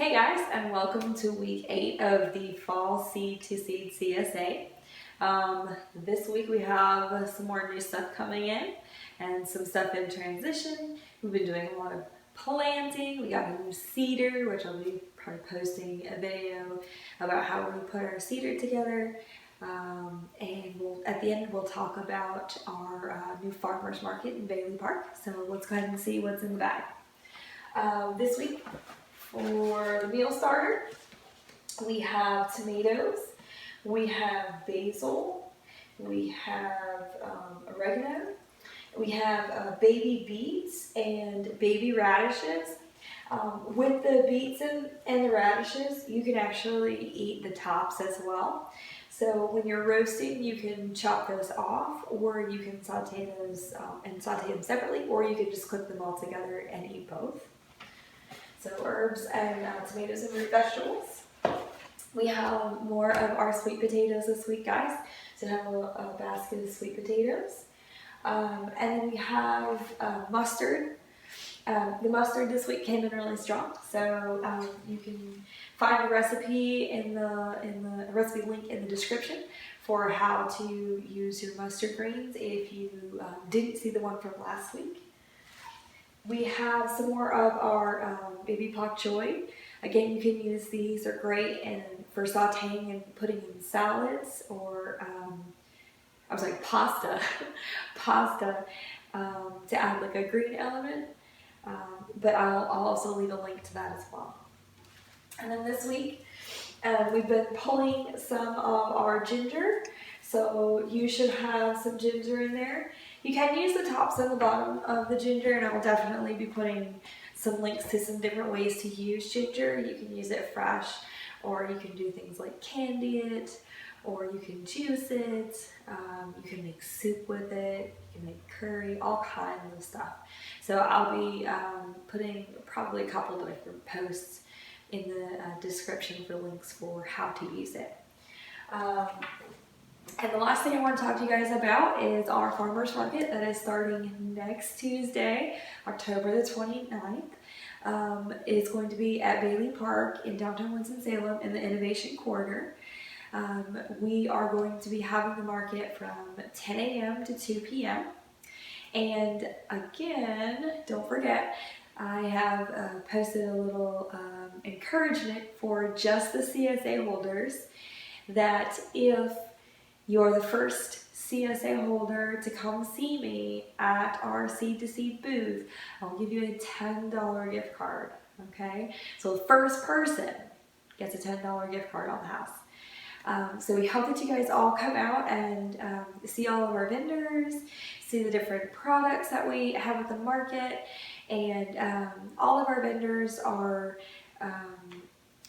Hey guys, and welcome to week 8 of the fall SEED2SEED CSA. This week we have some more new stuff coming in and some stuff in transition. We've been doing a lot of planting. We got a new seeder, which I'll be probably posting a video about how we put our seeder together. And at the end we'll talk about our new farmers market in Bailey Park. So let's go ahead and see what's in the bag. This week, for the meal starter, we have tomatoes, we have basil, we have oregano, we have baby beets and baby radishes. With the beets and the radishes, you can actually eat the tops as well. So when you're roasting, you can chop those off, or you can saute those and saute them separately, or you can just cook them all together and eat both. So herbs and tomatoes and root vegetables. We have more of our sweet potatoes this week, guys. So we have a basket of sweet potatoes. And then we have mustard. The mustard this week came in really strong. So you can find a recipe in the recipe link in the description for how to use your mustard greens if you didn't see the one from last week. We have some more of our baby pak choy. Again, you can use these, they're great for sauteing and putting in salads or, pasta, to add like a green element. But I'll also leave a link to that as well. And then this week, we've been pulling some of our ginger. So you should have some ginger in there. You can use the tops and the bottom of the ginger, and I will definitely be putting some links to some different ways to use ginger. You can use it fresh, or you can do things like candy it, or you can juice it. You can make soup with it. You can make curry, all kinds of stuff. So I'll be putting probably a couple of different posts in the description for links for how to use it. And the last thing I want to talk to you guys about is our farmers market that is starting next Tuesday, October the 29th. It's going to be at Bailey Park in downtown Winston-Salem in the Innovation Corridor. We are going to be having the market from 10 a.m. to 2 p.m. And again, don't forget, I have posted a little encouragement for just the CSA holders that if you're the first CSA holder to come see me at our SEED2SEED booth, I'll give you a $10 gift card, okay? So the first person gets a $10 gift card on the house. So we hope that you guys all come out and see all of our vendors, see the different products that we have at the market, and all of our vendors are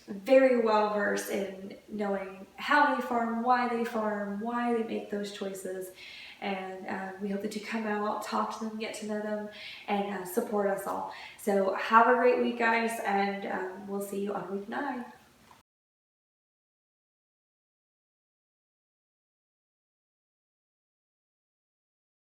very well versed in knowing how they farm, why they make those choices, and we hope that you come out, talk to them, get to know them, and support us all. So have a great week, guys, and we'll see you on week 9.